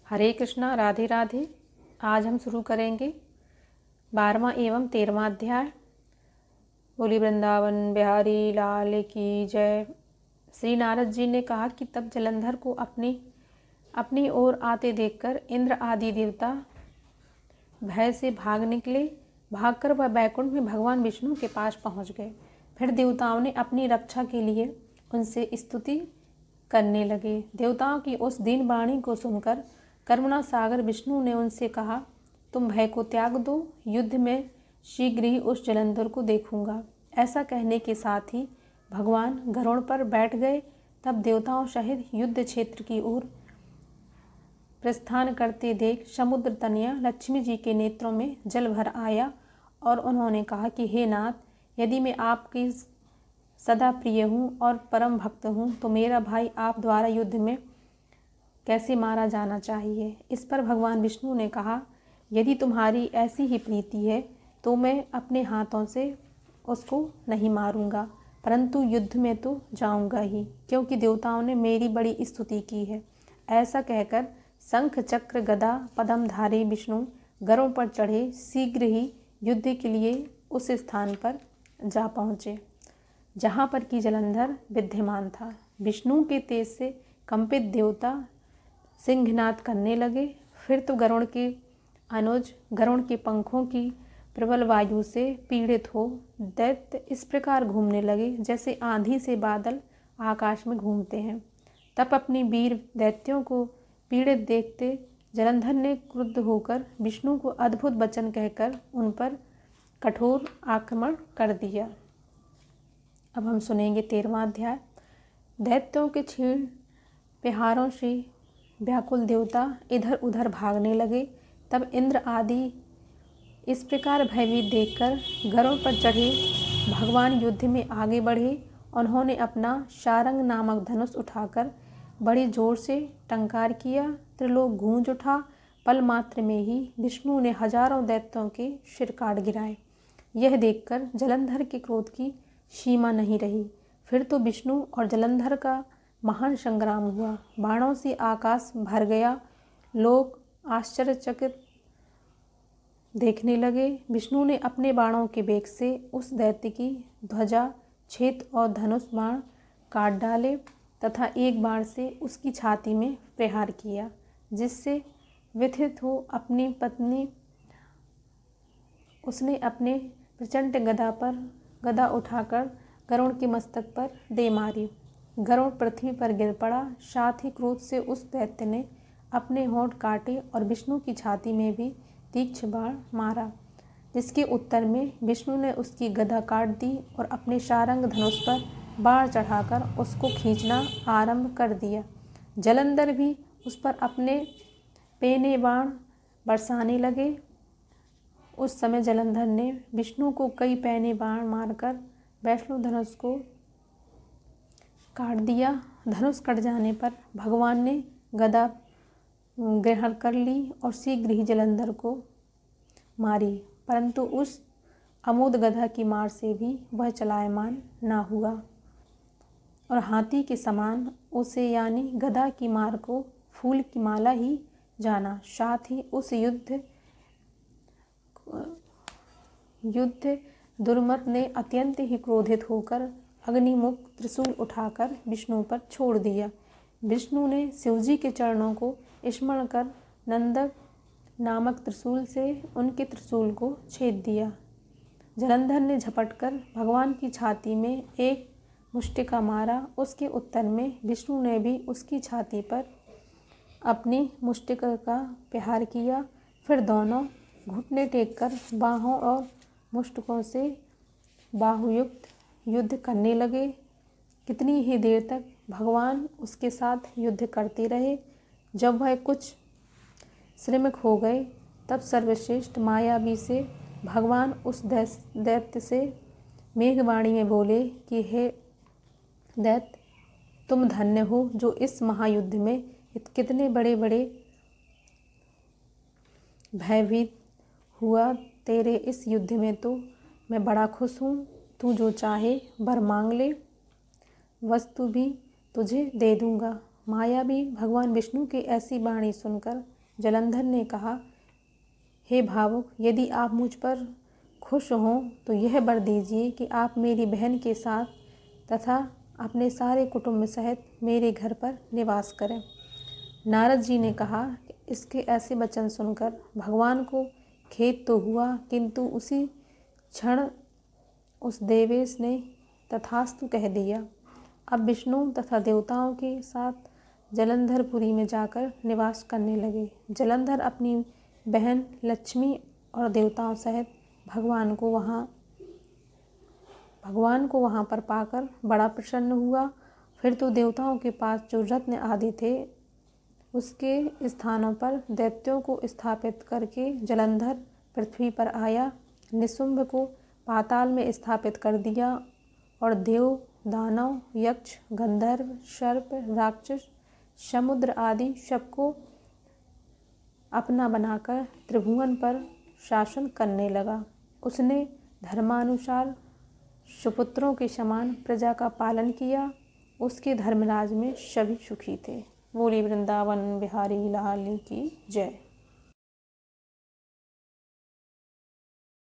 हरे कृष्णा, राधे राधे। आज हम शुरू करेंगे 12वां एवं 13वां अध्याय। बोली वृंदावन बिहारी लाल की जय। श्री नारद जी ने कहा कि तब जलंधर को अपनी ओर आते देखकर इंद्र आदि देवता भय से भाग निकले। भागकर वह बैकुंठ में भगवान विष्णु के पास पहुंच गए। फिर देवताओं ने अपनी रक्षा के लिए उनसे स्तुति करने लगे। देवताओं की उस दीन वाणी को सुनकर करुणा सागर विष्णु ने उनसे कहा, तुम भय को त्याग दो, युद्ध में शीघ्र ही उस जलंधर को देखूंगा। ऐसा कहने के साथ ही भगवान गरुड़ पर बैठ गए। तब देवताओं सहित युद्ध क्षेत्र की ओर प्रस्थान करते देख समुद्र तनया लक्ष्मी जी के नेत्रों में जल भर आया और उन्होंने कहा कि हे नाथ, यदि मैं आपकी सदा प्रिय हूँ और परम भक्त हूँ तो मेरा भाई आप द्वारा युद्ध में कैसे मारा जाना चाहिए। इस पर भगवान विष्णु ने कहा, यदि तुम्हारी ऐसी ही प्रीति है तो मैं अपने हाथों से उसको नहीं मारूंगा, परंतु युद्ध में तो जाऊंगा ही, क्योंकि देवताओं ने मेरी बड़ी स्तुति की है। ऐसा कहकर शंख चक्र गदा पद्मधारी विष्णु गरुड़ पर चढ़े शीघ्र ही युद्ध के लिए उस स्थान पर जा पहुँचे जहाँ पर कि जलंधर विद्यमान था। विष्णु के तेज से कंपित देवता सिंहनाद करने लगे। फिर तो गरुड़ के अनुज गरुड़ के पंखों की प्रबल वायु से पीड़ित हो दैत्य इस प्रकार घूमने लगे जैसे आंधी से बादल आकाश में घूमते हैं। तब अपनी वीर दैत्यों को पीड़ित देखते जलंधर ने क्रुद्ध होकर विष्णु को अद्भुत वचन कहकर उन पर कठोर आक्रमण कर दिया। अब हम सुनेंगे 13वां अध्याय। दैत्यों के क्षीण प्रहारों से व्याकुल देवता इधर उधर भागने लगे। तब इंद्र आदि इस प्रकार भयभीत देखकर गरुड़ पर चढ़े भगवान युद्ध में आगे बढ़े। उन्होंने अपना शारंग नामक धनुष उठाकर बड़ी जोर से टंकार किया। त्रिलोक गूंज उठा। पल मात्र में ही विष्णु ने हजारों दैत्यों के सिर काट गिराए। यह देखकर जलंधर के क्रोध की सीमा नहीं रही। फिर तो विष्णु और जलंधर का महान संग्राम हुआ। बाणों से आकाश भर गया। लोग आश्चर्यचकित देखने लगे। विष्णु ने अपने बाणों के वेग से उस दैत्य की ध्वजा छेद और धनुष बाण काट डाले तथा एक बाण से उसकी छाती में प्रहार किया, जिससे व्यथित हो अपनी पत्नी उसने अपने प्रचंड गदा उठाकर गरुड़ के मस्तक पर दे मारी। गरुड़ पृथ्वी पर गिर पड़ा। साथ ही क्रोध से उस दैत्य ने अपने होंठ काटे और विष्णु की छाती में भी तीक्ष्ण बाण मारा, जिसके उत्तर में विष्णु ने उसकी गदा काट दी और अपने शारंग धनुष पर बाण चढ़ाकर उसको खींचना आरंभ कर दिया। जलंधर भी उस पर अपने पैने बाण बरसाने लगे। उस समय जलंधर ने विष्णु को कई पैने बाण मारकर वैष्णव धनुष को काट दिया। धनुष कट जाने पर भगवान ने गदा ग्रहण कर ली और शीघ्र ही जलंधर को मारी, परंतु उस अमोद गदा की मार से भी वह चलायमान न हुआ और हाथी के समान उसे यानी गदा की मार को फूल की माला ही जाना। साथ ही उस युद्ध दुर्मत ने अत्यंत ही क्रोधित होकर अग्निमुख त्रिशूल उठाकर विष्णु पर छोड़ दिया। विष्णु ने शिवजी के चरणों को स्मरण कर नंदक नामक त्रिशूल से उनके त्रिशूल को छेद दिया। जलंधर ने झपटकर भगवान की छाती में एक मुष्टिका मारा। उसके उत्तर में विष्णु ने भी उसकी छाती पर अपनी मुष्टिका का प्रहार किया। फिर दोनों घुटने टेककर बाहों और मुष्टिकों से बाहुयुक्त युद्ध करने लगे। कितनी ही देर तक भगवान उसके साथ युद्ध करते रहे। जब वह कुछ श्रमिक हो गए तब सर्वश्रेष्ठ मायावी से भगवान उस दैत्य से मेघवाणी में बोले कि हे दैत्य, तुम धन्य हो जो इस महायुद्ध में कितने बड़े बड़े भयभीत हुआ। तेरे इस युद्ध में तो मैं बड़ा खुश हूँ। तू जो चाहे वर मांग ले, वस्तु भी तुझे दे दूँगा। मायावी भगवान विष्णु की ऐसी वाणी सुनकर जलंधर ने कहा, हे भावुक, यदि आप मुझ पर खुश हों तो यह वर दीजिए कि आप मेरी बहन के साथ तथा अपने सारे कुटुंब सहित मेरे घर पर निवास करें। नारद जी ने कहा कि इसके ऐसे वचन सुनकर भगवान को खेद तो हुआ, किंतु उसी क्षण उस देवेश ने तथास्तु कह दिया। अब विष्णु तथा देवताओं के साथ जलंधरपुरी में जाकर निवास करने लगे। जलंधर अपनी बहन लक्ष्मी और देवताओं सहित भगवान को वहाँ पर पाकर बड़ा प्रसन्न हुआ। फिर तो देवताओं के पास जो रत्न आदि थे उसके स्थानों पर दैत्यों को स्थापित करके जलंधर पृथ्वी पर आया, निशुंभ को पाताल में स्थापित कर दिया और देव, दानव, यक्ष, गंधर्व, सर्प, राक्षस, समुद्र आदि सबको अपना बनाकर त्रिभुवन पर शासन करने लगा। उसने धर्मानुसार सुपुत्रों के समान प्रजा का पालन किया। उसके धर्मराज में सभी सुखी थे। बोली वृंदावन बिहारी लाल की जय।